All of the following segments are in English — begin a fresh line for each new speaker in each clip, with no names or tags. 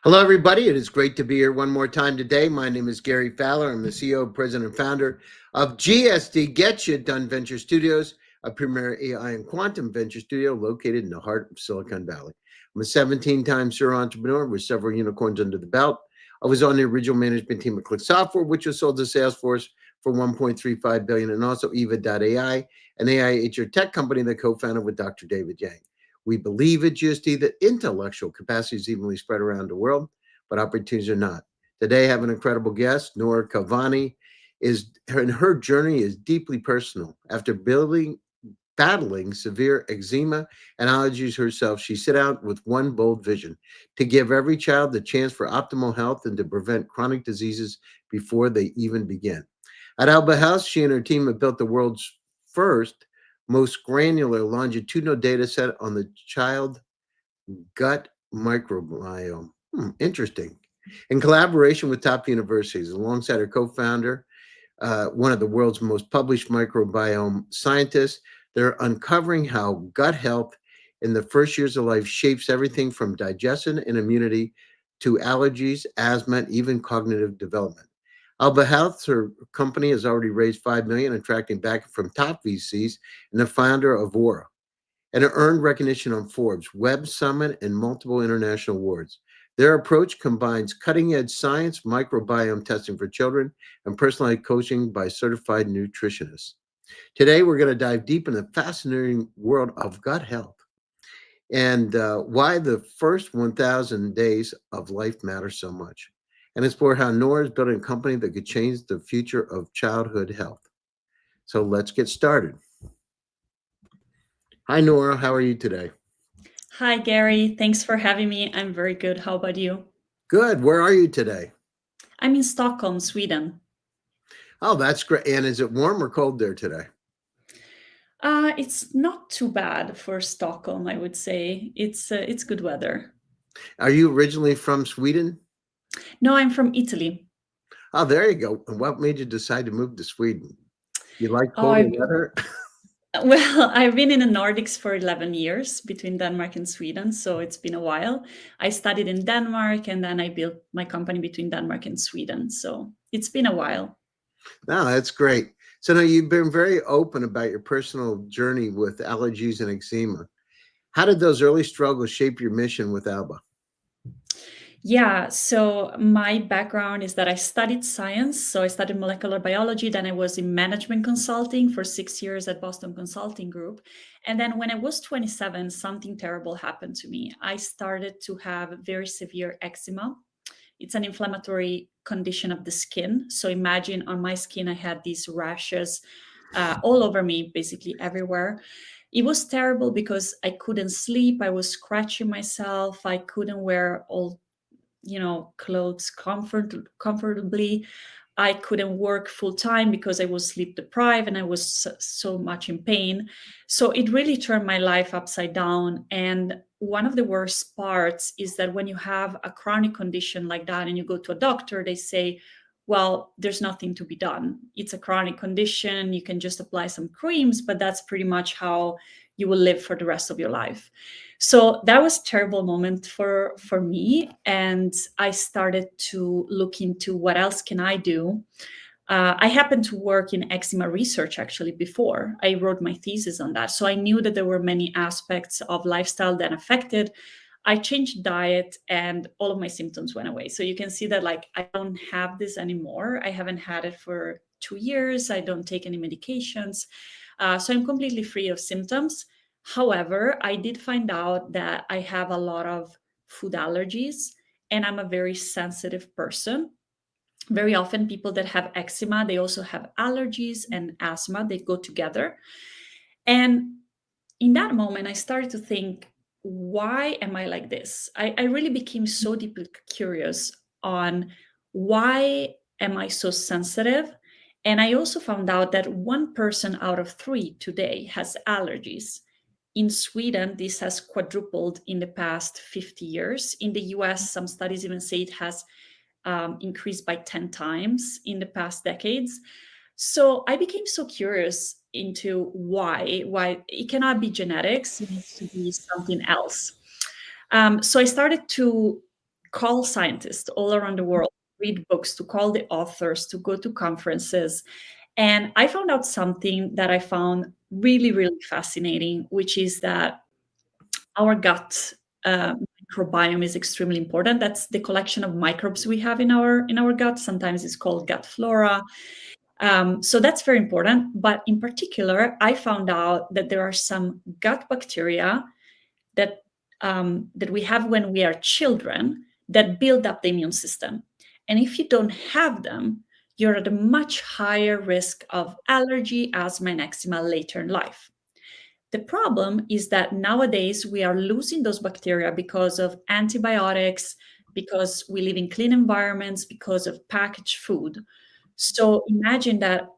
Hello, everybody. It is great to be here one more time today. My name is Gary Fowler. I'm the CEO, president, and founder of GSD, Get You Done Venture Studios, a premier AI and quantum venture studio located in the heart of Silicon Valley. I'm a 17-time serial entrepreneur with several unicorns under the belt. I was on the original management team of Click Software, which was sold to Salesforce for $1.35 billion, and also Eva.ai, an AI HR tech company that co-founded with Dr. David Yang. We believe at GSD that intellectual capacity is evenly spread around the world, but opportunities are not. Today, I have an incredible guest, Eleanora Cavani. Her journey is deeply personal. After battling severe eczema and allergies herself, she set out with one bold vision: to give every child the chance for optimal health and to prevent chronic diseases before they even begin. At Alba House, she and her team have built the world's first most granular longitudinal data set on the child gut microbiome. Interesting. In collaboration with top universities, alongside her co-founder, one of the world's most published microbiome scientists, they're uncovering how gut health in the first years of life shapes everything from digestion and immunity to allergies, asthma, and even cognitive development. Alba Health, her company, has already raised $5 million, attracting backing from top VCs, and the founder of Oura, and it earned recognition on Forbes, Web Summit, and multiple international awards. Their approach combines cutting-edge science, microbiome testing for children, and personalized coaching by certified nutritionists. Today, we're going to dive deep into the fascinating world of gut health and why the first 1,000 days of life matter so much, and explore how Nora is building a company that could change the future of childhood health. So let's get started. Hi, Nora. How are you today?
Hi, Gary. Thanks for having me. I'm very good. How about you?
Good. Where are you today?
I'm in Stockholm, Sweden.
Oh, that's great. And is it warm or cold there today?
It's not too bad for Stockholm, I would say. It's good weather.
Are you originally from Sweden?
No, I'm from Italy.
Oh, there you go. And what made you decide to move to Sweden? You like
Oh,
colder weather?
Well, I've been in the Nordics for 11 years between Denmark and Sweden, so it's been a while. I studied in Denmark and then I built my company between Denmark and Sweden, so it's been a while.
No, that's great. So now you've been very open about your personal journey with allergies and eczema. How did those early struggles shape your mission with Alba?
Yeah, so my background is that I studied science. So I studied molecular biology. Then I was in management consulting for 6 years at Boston Consulting Group. And then when I was 27, something terrible happened to me. I started to have very severe eczema. It's an inflammatory condition of the skin. So imagine on my skin, I had these rashes all over me, basically everywhere. It was terrible because I couldn't sleep. I was scratching myself. I couldn't wear all clothes comfortably. I couldn't work full time because I was sleep deprived and I was so much in pain. So it really turned my life upside down. And one of the worst parts is that when you have a chronic condition like that and you go to a doctor, they say, well, there's nothing to be done. It's a chronic condition. You can just apply some creams, but that's pretty much how you will live for the rest of your life. So that was a terrible moment for me. And I started to look into what else can I do. I happened to work in eczema research actually before. I wrote my thesis on that. So I knew that there were many aspects of lifestyle that affected. I changed diet and all of my symptoms went away. So you can see that I don't have this anymore. I haven't had it for 2 years. I don't take any medications. So I'm completely free of symptoms. However, I did find out that I have a lot of food allergies and I'm a very sensitive person. Very often people that have eczema, they also have allergies and asthma. They go together. And in that moment, I started to think, why am I like this? I really became so deeply curious on why am I so sensitive? And I also found out that 1 person out of 3 today has allergies. In Sweden, this has quadrupled in the past 50 years. In the US, some studies even say it has increased by 10 times in the past decades. So I became so curious into why it cannot be genetics, it needs to be something else. So I started to call scientists all around the world, read books, to call the authors, to go to conferences. And I found out something that I found really, really fascinating, which is that our gut microbiome is extremely important. That's the collection of microbes we have in our gut. Sometimes it's called gut flora. So that's very important. But in particular, I found out that there are some gut bacteria that that we have when we are children that build up the immune system. And if you don't have them, you're at a much higher risk of allergy, asthma, and eczema later in life. The problem is that nowadays we are losing those bacteria because of antibiotics, because we live in clean environments, because of packaged food. So imagine that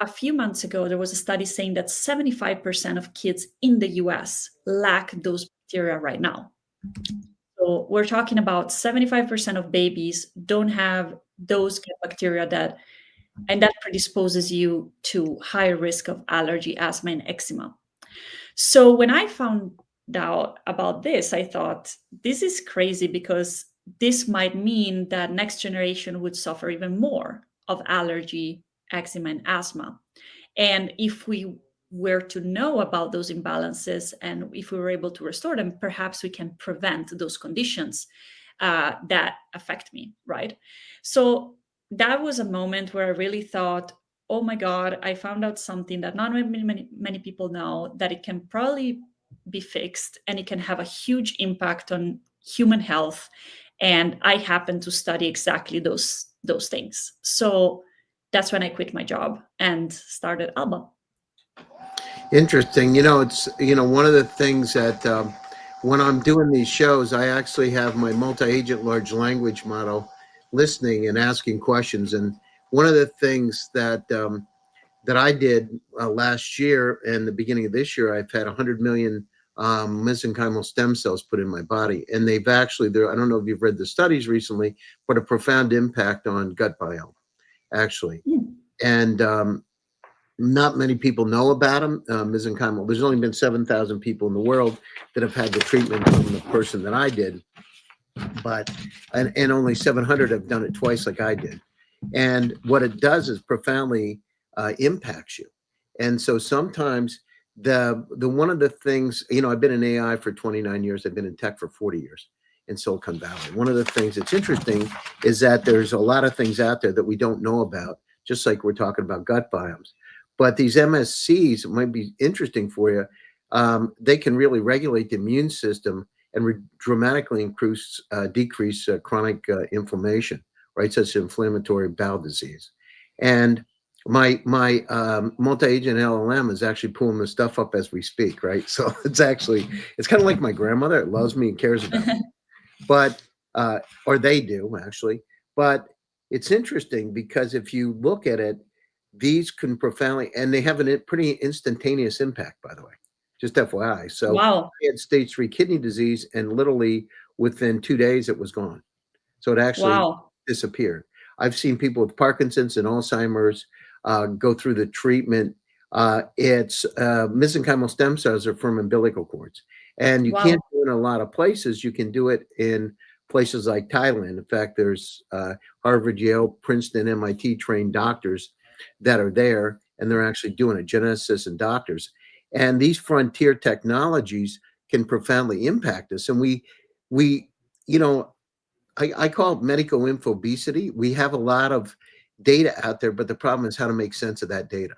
a few months ago, there was a study saying that 75% of kids in the US lack those bacteria right now. So we're talking about 75% of babies don't have those gut bacteria and that predisposes you to higher risk of allergy, asthma, and eczema. So when I found out about this, I thought, this is crazy, because this might mean that next generation would suffer even more of allergy, eczema, and asthma. And if we were to know about those imbalances and if we were able to restore them, perhaps we can prevent those conditions that affect me, right? So that was a moment where I really thought, oh my God, I found out something that not many people know, that it can probably be fixed and it can have a huge impact on human health. And I happen to study exactly those things. So that's when I quit my job and started Alba.
Interesting. It's one of the things that when I'm doing these shows, I actually have my multi-agent large language model listening and asking questions. And one of the things that I did last year and the beginning of this year, I've had 100 million mesenchymal stem cells put in my body, and they've actually, I don't know if you've read the studies recently, but a profound impact on gut biome, actually. And not many people know about them. Mesenchymal, there's only been 7,000 people in the world that have had the treatment from the person that I did, but and only 700 have done it twice like I did. And what it does is profoundly impacts you. And so sometimes the one of the things, I've been in AI for 29 years. I've been in tech for 40 years in Silicon Valley. One of the things that's interesting is that there's a lot of things out there that we don't know about, just like we're talking about gut biomes. But these MSCs might be interesting for you. They can really regulate the immune system and dramatically decrease chronic inflammation, right? Such as inflammatory bowel disease. And my multi-agent LLM is actually pulling this stuff up as we speak, right? So it's kind of like my grandmother. It loves me and cares about me, but or they do actually. But it's interesting because if you look at it, these can profoundly, and they have a pretty instantaneous impact, by the way, just FYI. So
Wow.
I had stage 3 kidney disease, and literally within 2 days it was gone. So it actually disappeared. I've seen people with Parkinson's and Alzheimer's go through the treatment. It's mesenchymal stem cells are from umbilical cords, and you can't do it in a lot of places. You can do it in places like Thailand. In fact, there's Harvard, Yale, Princeton, MIT trained doctors that are there, and they're actually doing it, geneticists and doctors. And these frontier technologies can profoundly impact us. And we I call it medical infobesity. We have a lot of data out there, but the problem is how to make sense of that data.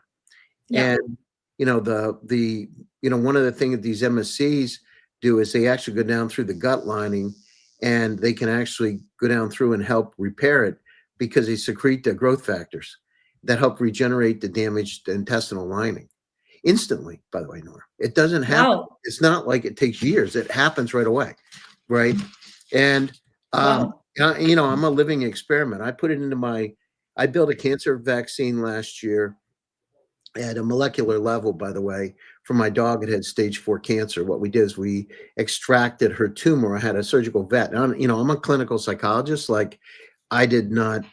Yeah. And one of the things that these MSCs do is they actually go down through the gut lining, and they can actually go down through and help repair it because they secrete the growth factors that help regenerate the damaged intestinal lining instantly, by the way, Nora. It doesn't happen. Wow. It's not like it takes years. It happens right away, right? And I'm a living experiment. I built a cancer vaccine last year at a molecular level, by the way, for my dog. It had stage 4 cancer. What we did is we extracted her tumor. I had a surgical vet. And I'm a clinical psychologist. Like, I did not,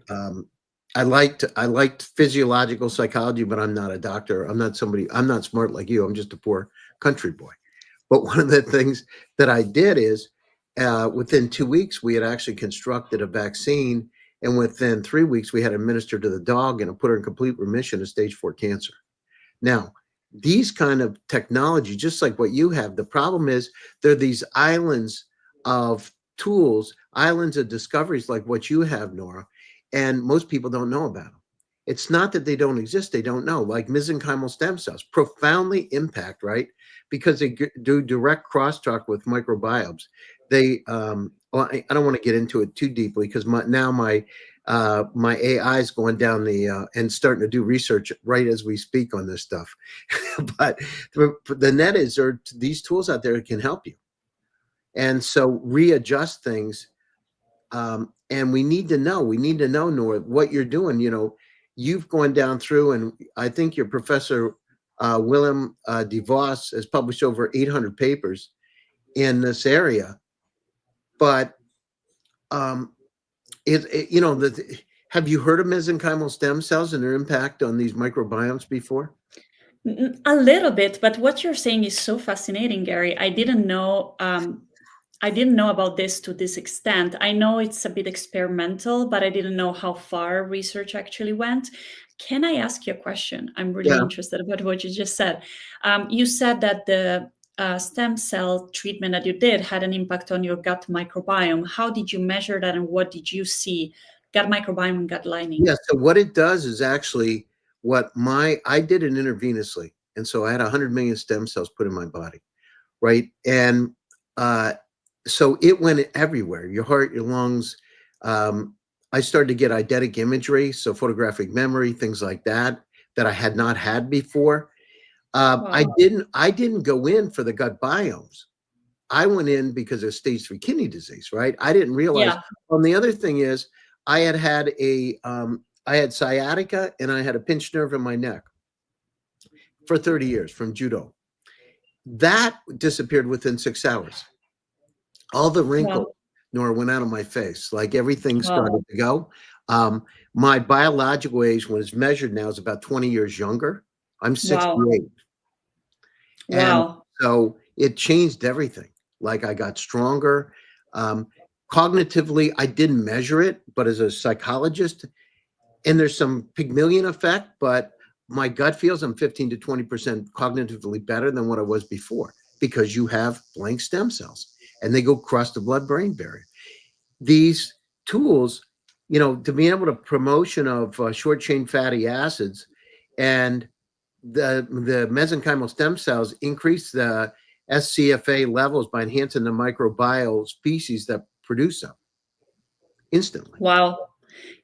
um, I liked physiological psychology, but I'm not a doctor. I'm not smart like you. I'm just a poor country boy. But one of the things that I did is, within 2 weeks, we had actually constructed a vaccine. And within 3 weeks, we had administered to the dog and it put her in complete remission of stage 4 cancer. Now, these kind of technology, just like what you have, the problem is there are these islands of tools, islands of discoveries like what you have, Nora, and most people don't know about them. It's not that they don't exist, they don't know. Like mesenchymal stem cells, profoundly impact, right? Because they do direct crosstalk with microbiomes. Well, I don't want to get into it too deeply because my AI is going down and starting to do research right as we speak on this stuff. But the net is there are these tools out there that can help you, and so readjust things. And we need to know, Nora, what you're doing. You've gone down through, and I think your professor Willem de Vos has published over 800 papers in this area. But um, have you heard of mesenchymal stem cells and their impact on these microbiomes before?
A little bit, but what you're saying is so fascinating, Gary. I didn't know. I didn't know about this to this extent. I know it's a bit experimental, but I didn't know how far research actually went. Can I ask you a question? I'm really
Yeah.
interested about what you just said. You said that the stem cell treatment that you did had an impact on your gut microbiome. How did you measure that, and what did you see? Gut microbiome and gut lining.
Yeah. So what it does is actually I did it intravenously. And so I had 100 million stem cells put in my body. Right. And so it went everywhere, your heart, your lungs. I started to get eidetic imagery, so photographic memory, things like that I had not had before.
Wow.
I didn't go in for the gut biomes. I went in because of stage 3 kidney disease, right? I didn't realize.
Yeah.
And the other thing is, I had sciatica and I had a pinched nerve in my neck for 30 years from judo. That disappeared within 6 hours. All the wrinkles,
Wow.
Nora, went out of my face. Like everything
Wow.
started to go. My biological age, when it's measured now, is about 20 years younger. I'm 68. And
Wow.
so it changed everything. Like I got stronger. Cognitively, I didn't measure it, but as a psychologist, and there's some Pygmalion effect, but my gut feels I'm 15 to 20% cognitively better than what I was before because you have blank stem cells and they go across the blood-brain barrier. These tools, to be able to promotion of short-chain fatty acids and the mesenchymal stem cells increase the SCFA levels by enhancing the microbial species that produce them instantly.
Wow.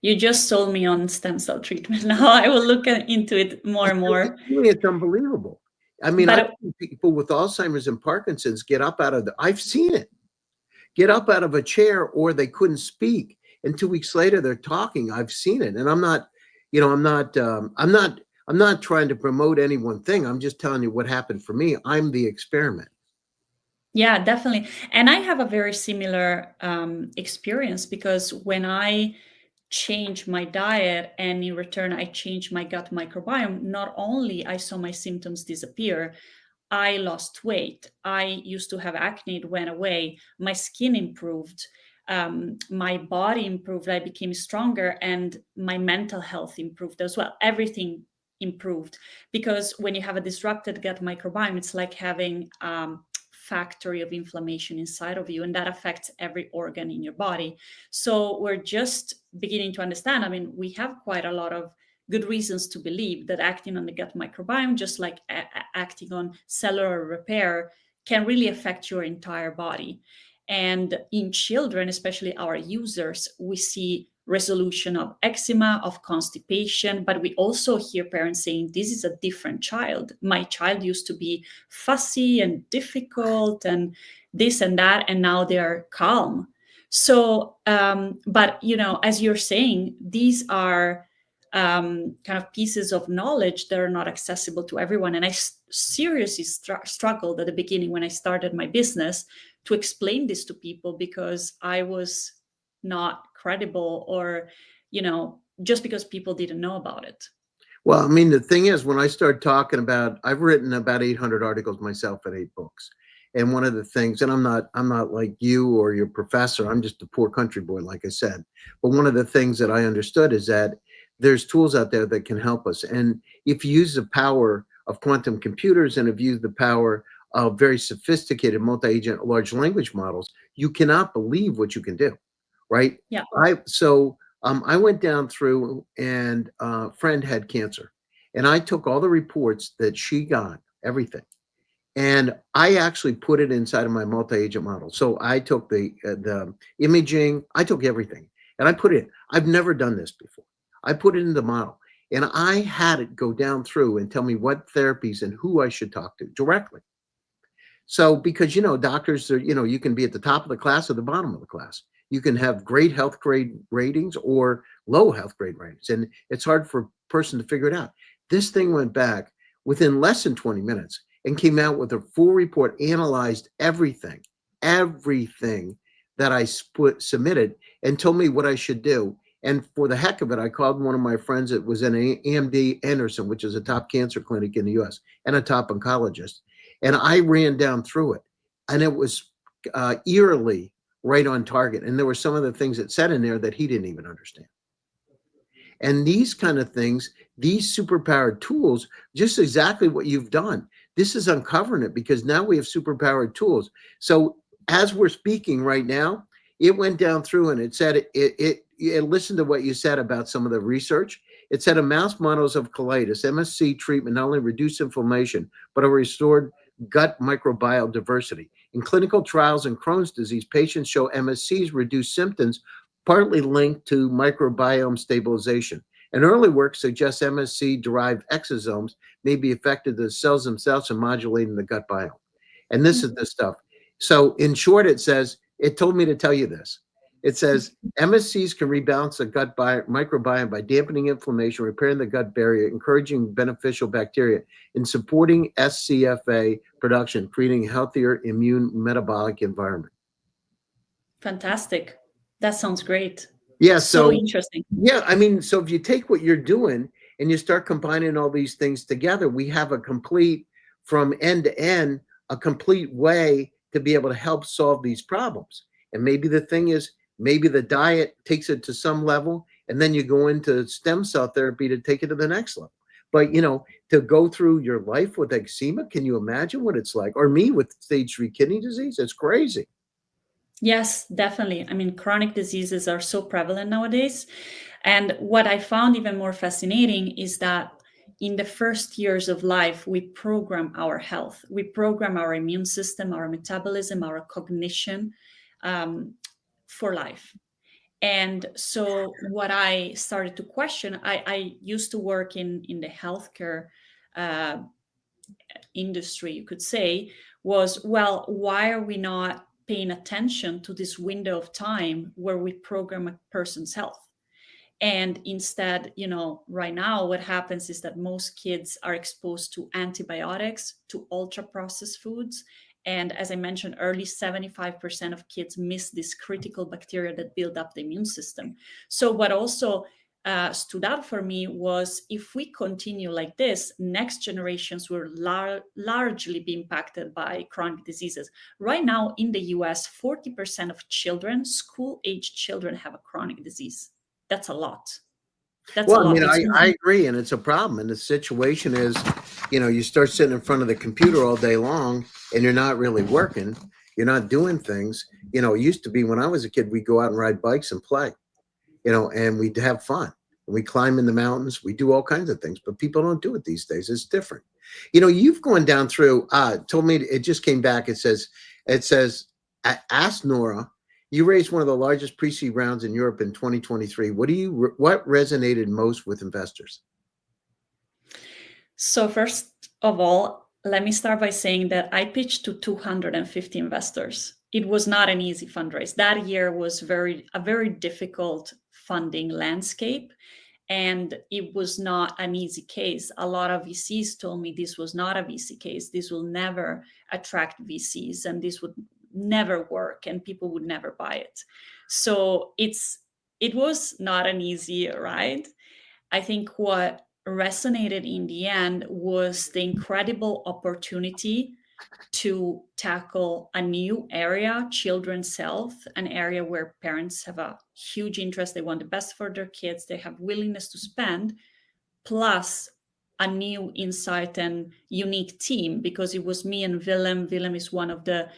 You just sold me on stem cell treatment. Now I will look into it more and more.
It's unbelievable. I mean, I've
But
seen people with Alzheimer's and Parkinson's get up I've seen it, get up out of a chair, or they couldn't speak. And 2 weeks later, they're talking. I've seen it. And I'm not trying to promote any one thing. I'm just telling you what happened for me. I'm the experiment.
yeah, definitely. And I have a very similar experience because when I changed my diet and in return I changed my gut microbiome, not only I saw my symptoms disappear, I lost weight. I used to have acne, it went away. My skin improved. My body improved. I became stronger, and my mental health improved as well. Everything improved because when you have a disrupted gut microbiome, it's like having factory of inflammation inside of you, and that affects every organ in your body. So we're just beginning to understand. I mean, we have quite a lot of good reasons to believe that acting on the gut microbiome, just like acting on cellular repair, can really affect your entire body. And in children, especially our users, we see resolution of eczema, of constipation, but we also hear parents saying, this is a different child. My child used to be fussy and difficult and this and that, and now they are calm. So, but as you're saying, these are kind of pieces of knowledge that are not accessible to everyone. And I seriously struggled at the beginning when I started my business to explain this to people, because I was not credible, or just because people didn't know about it.
Well, I mean, the thing is, when I start talking about, I've written about 800 articles myself and 8 books. And one of the things, and I'm not like you or your professor, I'm just a poor country boy, like I said. But one of the things that I understood is that there's tools out there that can help us. And if you use the power of quantum computers and if you use the power of very sophisticated multi-agent large language models, you cannot believe what you can do, right?
Yeah.
I went down through, and a friend had cancer, and I took all the reports that she got, everything, and I actually put it inside of my multi-agent model. So I took the imaging, I took everything, and I put it in. I've never done this before. I put it in the model, and I had it go down through and tell me what therapies and who I should talk to directly. So, because, doctors are, you can be at the top of the class or the bottom of the class. You can have great health grade ratings or low health grade ratings. And it's hard for a person to figure it out. This thing went back within less than 20 minutes and came out with a full report, analyzed everything that I submitted, and told me what I should do. And for the heck of it, I called one of my friends that was in AMD Anderson, which is a top cancer clinic in the US, and a top oncologist. And I ran down through it, and it was eerily right on target. And there were some of the things that said in there that he didn't even understand. And these kind of things, these superpowered tools, just exactly what you've done. This is uncovering it, because now we have superpowered tools. So as we're speaking right now, it went down through and it said, it listened to what you said about some of the research. It said a mouse models of colitis, MSC treatment not only reduced inflammation, but restored gut microbiome diversity. In clinical trials in Crohn's disease, patients show MSCs reduce symptoms, partly linked to microbiome stabilization. And early work suggests MSC-derived exosomes may be affected to the cells themselves and modulating the gut biome. And this is the stuff. So in short, it told me to tell you this. It says MSCs can rebalance the gut microbiome by dampening inflammation, repairing the gut barrier, encouraging beneficial bacteria, and supporting SCFA production, creating a healthier immune metabolic environment.
Fantastic. That sounds great.
Yeah.
So interesting.
Yeah. I mean, so if you take what you're doing and you start combining all these things together, we have a complete, from end to end, a complete way to be able to help solve these problems. And maybe the thing is, maybe the diet takes it to some level, and then you go into stem cell therapy to take it to the next level. But, to go through your life with eczema, can you imagine what it's like? Or me with stage 3 kidney disease? It's crazy.
Yes, definitely. I mean, chronic diseases are so prevalent nowadays. And what I found even more fascinating is that in the first years of life, we program our health, we program our immune system, our metabolism, our cognition for life. And so what I started to question, I used to work in the healthcare industry, you could say, was, well, why are we not paying attention to this window of time where we program a person's health? And instead, right now, what happens is that most kids are exposed to antibiotics, to ultra processed foods. And as I mentioned earlier, 75% of kids miss this critical bacteria that build up the immune system. So what also stood out for me was, if we continue like this, next generations will largely be impacted by chronic diseases. Right now in the US, 40% of children, school-age children, have a chronic disease. That's a lot. That's a lot.
I mean, I agree, and it's a problem. And the situation is, you start sitting in front of the computer all day long, and you're not really working. You're not doing things. It used to be when I was a kid, we'd go out and ride bikes and play, and we'd have fun. We climb in the mountains. We do all kinds of things, but people don't do it these days. It's different. You've gone down through, told me, it just came back. It says, ask Nora. You raised one of the largest pre-seed rounds in Europe in 2023. What resonated most with investors?
So first of all, Let me start by saying that I pitched to 250 investors. It was not an easy fundraise. That year was a very difficult funding landscape, and it was not an easy case. A lot of VCs told me this was not a VC case. This will never attract VCs, and this would never work, and people would never buy it. So it was not an easy ride. I think what resonated in the end was the incredible opportunity to tackle a new area, children's health, an area where parents have a huge interest. They want the best for their kids. They have willingness to spend, plus a new insight and unique team, because it was me and Willem. Willem is one of the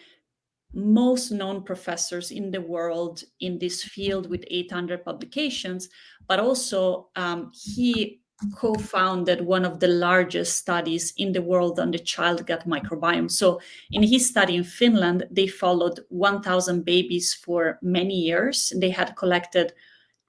most known professors in the world in this field with 800 publications, but also he co-founded one of the largest studies in the world on the child gut microbiome. So in his study in Finland, they followed 1,000 babies for many years. They had collected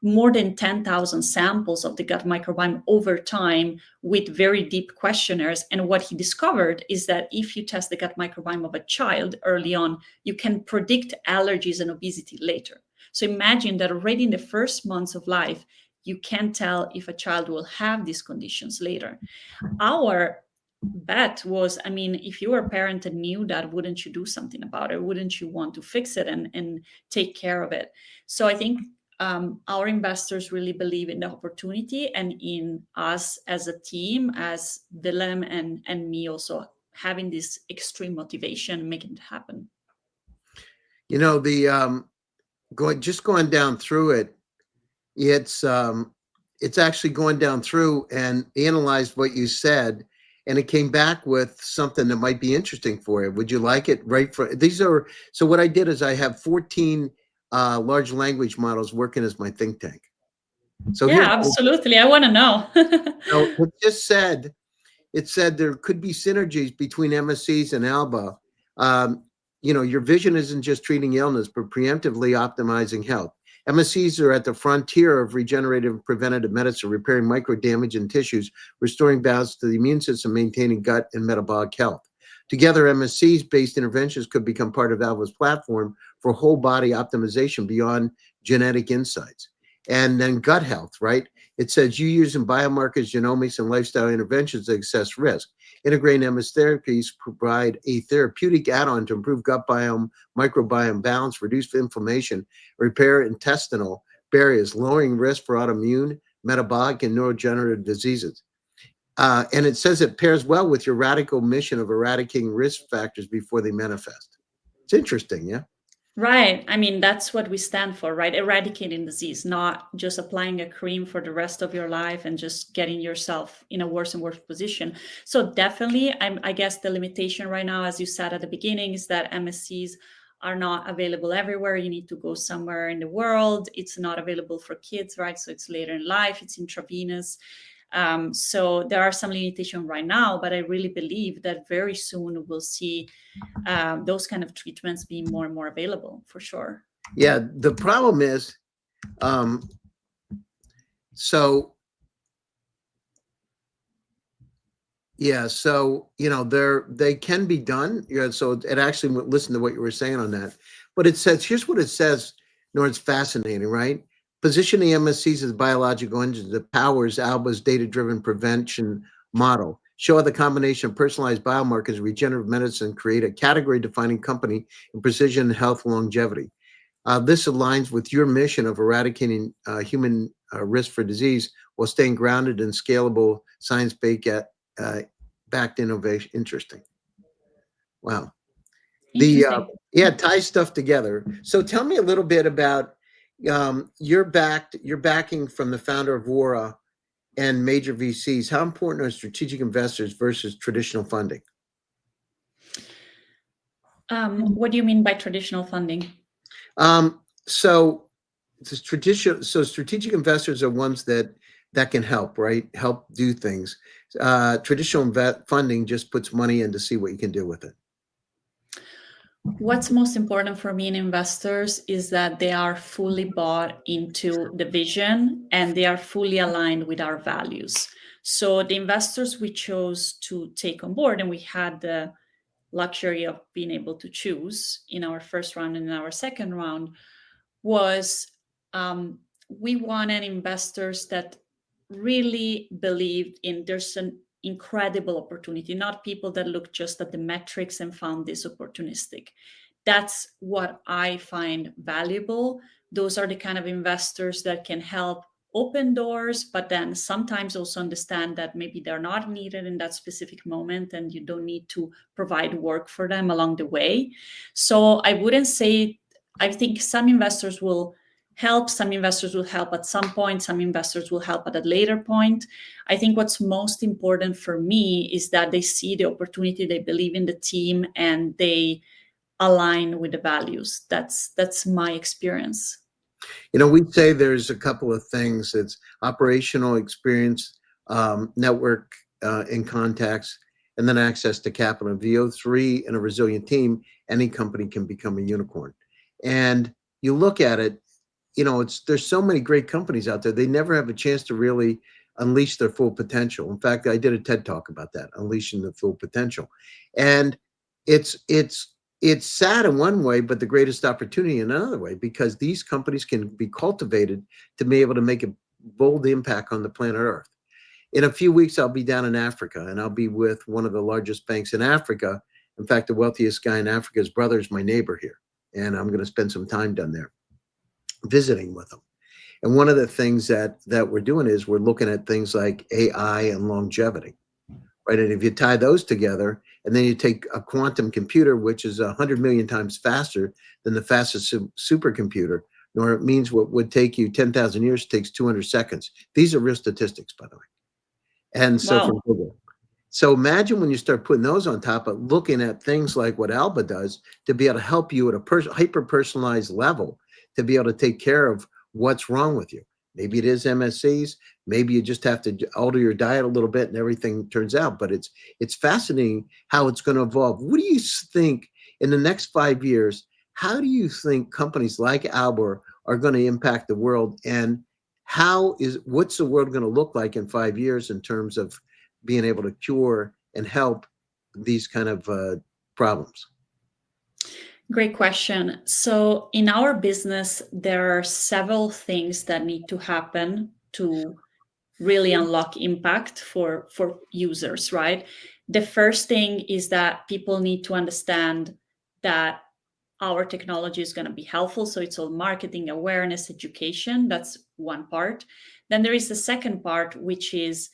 more than 10,000 samples of the gut microbiome over time with very deep questionnaires. And what he discovered is that if you test the gut microbiome of a child early on, you can predict allergies and obesity later. So imagine that already in the first months of life, you can tell if a child will have these conditions later. Our bet was, I mean, if you were a parent and knew that, wouldn't you do something about it? Wouldn't you want to fix it and take care of it? So I think our investors really believe in the opportunity and in us as a team, as Willem and me also having this extreme motivation, making it happen.
You know, the going down through it, it's actually going down through and analyzed what you said, and it came back with something that might be interesting for you. Would you like it? Right for these are so what I did is I have 14 large language models working as my think tank. So
yeah, absolutely. I want to know.
So it said there could be synergies between MSCs and Alba. Your vision isn't just treating illness, but preemptively optimizing health. MSCs are at the frontier of regenerative preventative medicine, repairing micro damage in tissues, restoring balance to the immune system, maintaining gut and metabolic health. Together, MSCs-based interventions could become part of Alba's platform for whole body optimization beyond genetic insights. And then gut health, right? It says you using biomarkers, genomics, and lifestyle interventions to assess risk. Integrating MS therapies provide a therapeutic add-on to improve gut biome, microbiome balance, reduce inflammation, repair intestinal barriers, lowering risk for autoimmune, metabolic, and neurodegenerative diseases. And it says it pairs well with your radical mission of eradicating risk factors before they manifest. It's interesting, yeah?
Right. I mean, that's what we stand for, right? Eradicating disease, not just applying a cream for the rest of your life and just getting yourself in a worse and worse position. So definitely, I guess the limitation right now, as you said at the beginning, is that MSCs are not available everywhere. You need to go somewhere in the world. It's not available for kids, right? So it's later in life, it's intravenous. So there are some limitations right now, but I really believe that very soon we'll see those kind of treatments being more and more available, for sure.
Yeah, the problem is, they can be done. So it actually, listen to what you were saying on that. But it says, here's what it says, Nor, it's fascinating, right? Positioning MSCs as biological engines that powers Alba's data-driven prevention model. Show how the combination of personalized biomarkers, regenerative medicine create a category-defining company in precision health longevity. This aligns with your mission of eradicating human risk for disease while staying grounded in scalable, science-backed innovation. Interesting. Wow. It ties stuff together. So tell me a little bit about your backing from the founder of Oura and major VCs. How important are strategic investors versus traditional funding?
What do you mean by traditional funding?
So strategic investors are ones that can help, right? Help do things. Traditional funding just puts money in to see what you can do with it.
What's most important for me in investors is that they are fully bought into the vision and they are fully aligned with our values. So the investors we chose to take on board, and we had the luxury of being able to choose in our first round and in our second round, was we wanted investors that really believed in there's an incredible opportunity, not people that look just at the metrics and found this opportunistic. That's what I find valuable. Those are the kind of investors that can help open doors, but then sometimes also understand that maybe they're not needed in that specific moment and you don't need to provide work for them along the way. So I wouldn't say, I think some investors will help, some investors will help at some point, some investors will help at a later point. I think what's most important for me is that they see the opportunity, they believe in the team, and they align with the values. That's my experience.
We'd say there's a couple of things. It's operational experience, network and contacts, and then access to capital. If you have three and a resilient team, any company can become a unicorn. And you look at it, there's so many great companies out there. They never have a chance to really unleash their full potential. In fact, I did a TED talk about that, unleashing the full potential. And it's sad in one way, but the greatest opportunity in another way, because these companies can be cultivated to be able to make a bold impact on the planet Earth. In a few weeks, I'll be down in Africa, and I'll be with one of the largest banks in Africa. In fact, the wealthiest guy in Africa's brother is my neighbor here, and I'm going to spend some time down there visiting with them. And one of the things that we're doing is we're looking at things like AI and longevity, right? And if you tie those together, and then you take a quantum computer, which is 100 million times faster than the fastest supercomputer, nor it means what would take you 10,000 years takes 200 seconds. These are real statistics, by the way. And so
Wow.
from Google. So imagine when you start putting those on top of looking at things like what Alba does to be able to help you at a hyper-personalized level to be able to take care of what's wrong with you. Maybe it is MSCs. Maybe you just have to alter your diet a little bit and everything turns out. But it's fascinating how it's going to evolve. What do you think in the next 5 years? How do you think companies like Alba are going to impact the world? And what's the world going to look like in 5 years in terms of being able to cure and help these kind of problems?
Great question. So in our business, there are several things that need to happen to really unlock impact for users, right? The first thing is that people need to understand that our technology is going to be helpful. So it's all marketing, awareness, education. That's one part. Then there is the second part, which is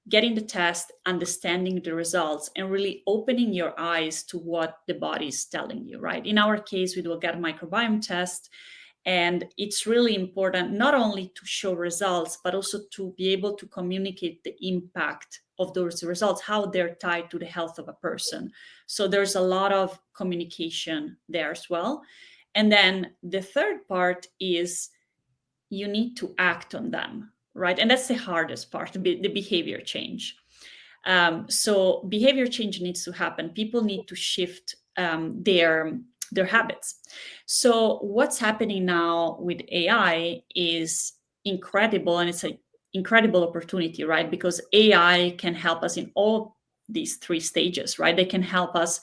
getting the test, understanding the results, and really opening your eyes to what the body is telling you, right? In our case, we do a gut microbiome test. And it's really important not only to show results, but also to be able to communicate the impact of those results, how they're tied to the health of a person. So there's a lot of communication there as well. And then the third part is you need to act on them, right? And that's the hardest part, the behavior change. So behavior change needs to happen. People need to shift their habits. So what's happening now with AI is incredible, and it's an incredible opportunity, right? Because AI can help us in all these three stages, right? They can help us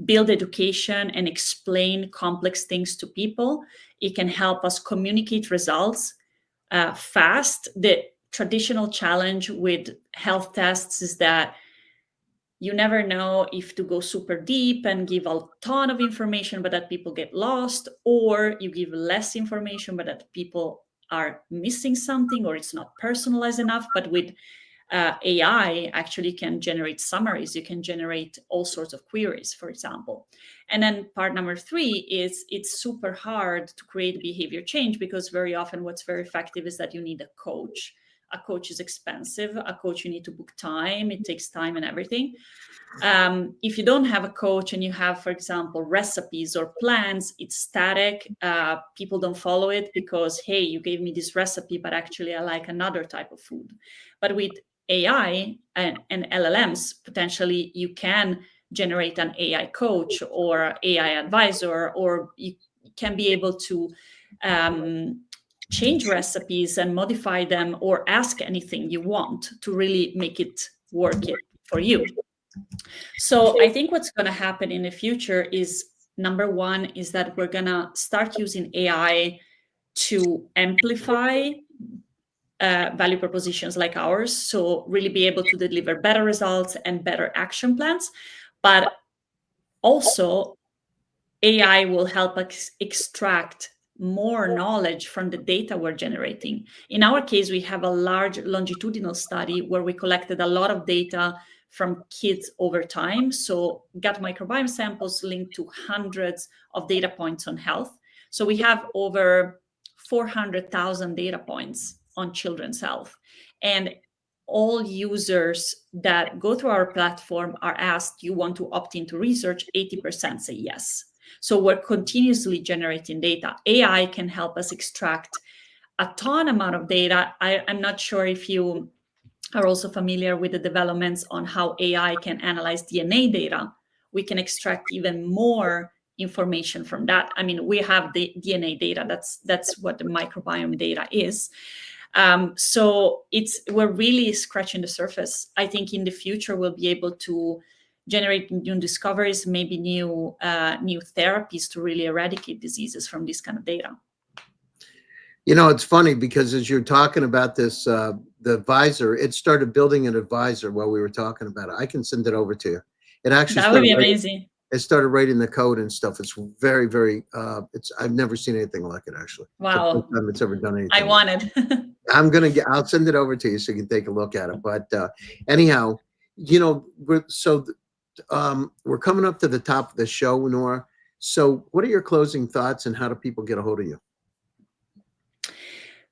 build education and explain complex things to people. It can help us communicate results fast. The traditional challenge with health tests is that you never know if to go super deep and give a ton of information, but that people get lost, or you give less information, but that people are missing something, or it's not personalized enough. But with AI, actually can generate summaries. You can generate all sorts of queries, for example. And then part number three is it's super hard to create behavior change, because very often what's very effective is that you need a coach. A coach is expensive. A coach, you need to book time. It takes time and everything. If you don't have a coach and you have, for example, recipes or plans, it's static. People don't follow it because, hey, you gave me this recipe, but actually I like another type of food. But with AI and LLMs, potentially you can generate an AI coach or AI advisor, or you can be able to change recipes and modify them or ask anything you want to really make it work it for you. So I think what's going to happen in the future is, number one, is that we're going to start using AI to amplify value propositions like ours. So really be able to deliver better results and better action plans. But also, AI will help us extract more knowledge from the data we're generating. In our case, we have a large longitudinal study where we collected a lot of data from kids over time. So gut microbiome samples linked to hundreds of data points on health. So we have over 400,000 data points on children's health. And all users that go through our platform are asked, you want to opt into research? 80% say yes. So we're continuously generating data. AI can help us extract a ton amount of data. I'm not sure if you are also familiar with the developments on how AI can analyze DNA data. We can extract even more information from that. I mean, we have the DNA data. That's what the microbiome data is. So we're really scratching the surface. I think in the future we'll be able to generate new discoveries, maybe new therapies to really eradicate diseases from this kind of data.
You know, it's funny because as you're talking about this, the advisor, it started building an advisor while we were talking about it. I can send it over to you. It actually
that would be amazing.
It started writing the code and stuff. It's very, very. I've never seen anything like it actually.
Wow.
It's the first time it's ever done anything.
I wanted.
I'll send it over to you so you can take a look at it. But anyhow, you know, we're coming up to the top of the show, Nora. So what are your closing thoughts and how do people get a hold of you?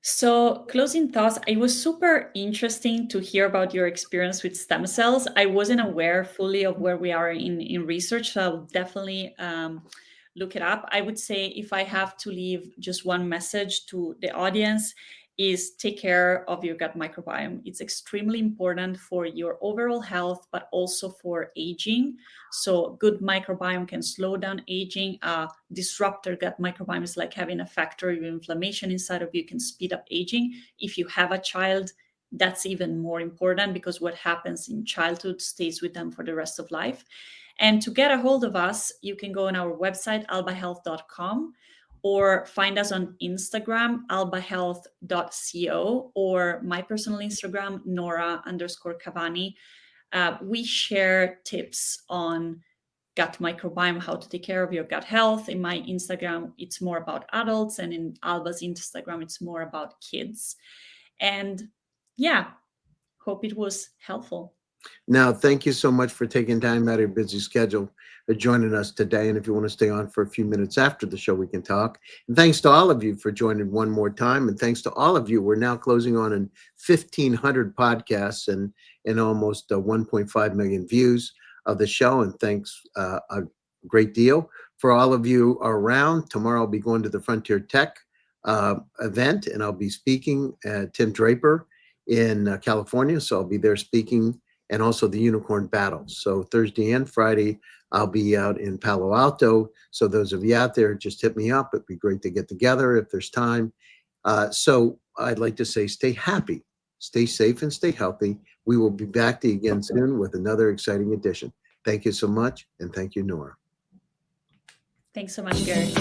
So closing thoughts, it was super interesting to hear about your experience with stem cells. I wasn't aware fully of where we are in research, so I'll definitely look it up. I would say if I have to leave just one message to the audience is take care of your gut microbiome. It's extremely important for your overall health, but also for aging. So good microbiome can slow down aging. Disruptor gut microbiome is like having a factory of inflammation inside of you, can speed up aging. If you have a child, that's even more important because what happens in childhood stays with them for the rest of life. And to get a hold of us, you can go on our website, albahealth.com, or find us on Instagram, albahealth.co, or my personal Instagram, Nora_Cavani. We share tips on gut microbiome, how to take care of your gut health. In my Instagram, it's more about adults, and in Alba's Instagram, it's more about kids. And yeah, hope it was helpful.
Now, thank you so much for taking time out of your busy schedule for joining us today. And if you want to stay on for a few minutes after the show, we can talk. And thanks to all of you for joining one more time. And thanks to all of you. We're now closing on 1,500 podcasts and almost 1.5 million views of the show. And thanks a great deal. For all of you around, tomorrow I'll be going to the Frontier Tech event, and I'll be speaking at Tim Draper in California. So I'll be there speaking, and also the Unicorn Battles. So Thursday and Friday, I'll be out in Palo Alto. So those of you out there, just hit me up. It'd be great to get together if there's time. So I'd like to say stay happy, stay safe, and stay healthy. We will be back to you again soon with another exciting edition. Thank you so much, and thank you, Nora.
Thanks so much, Gary.